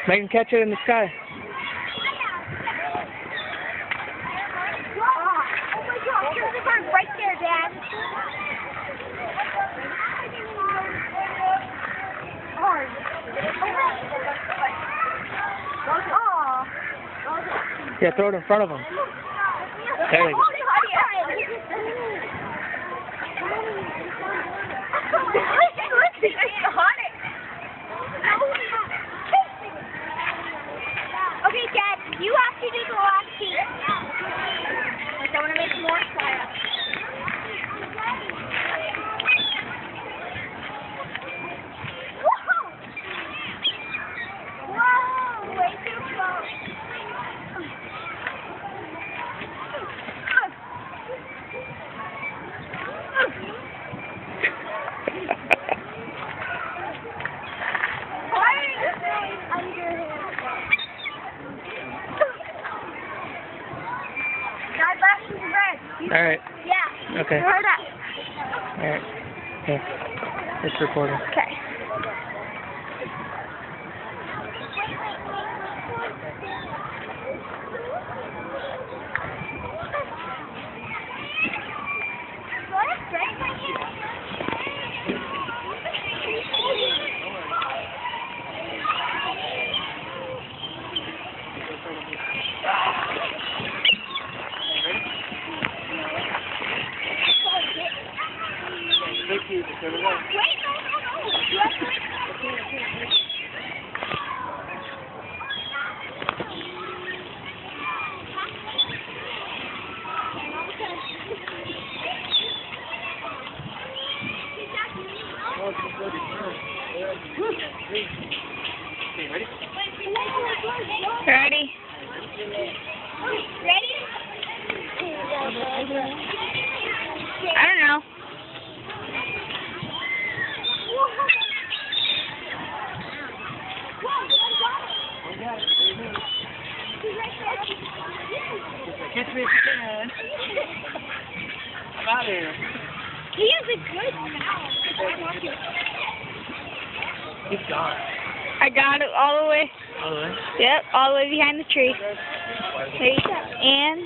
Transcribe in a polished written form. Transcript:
Make him catch it in the sky. Oh my gosh, there's a bird right there, Dad. Yeah, throw it in front of him. There we go. Okay, Dad, you have to do the last piece. Like, I want to make more slabs. Whoa! Whoa! Way too close. Alright. Yeah. Okay. Throw it up. Alright. Here. It's recording. Okay. Wait, no. You have to wait. Ready? Ready? I don't know. Catch me if you can. I'm out of here. He has a good mouth. He's gone. I got it all the way. All the way? Yep, all the way behind the tree. There you go. And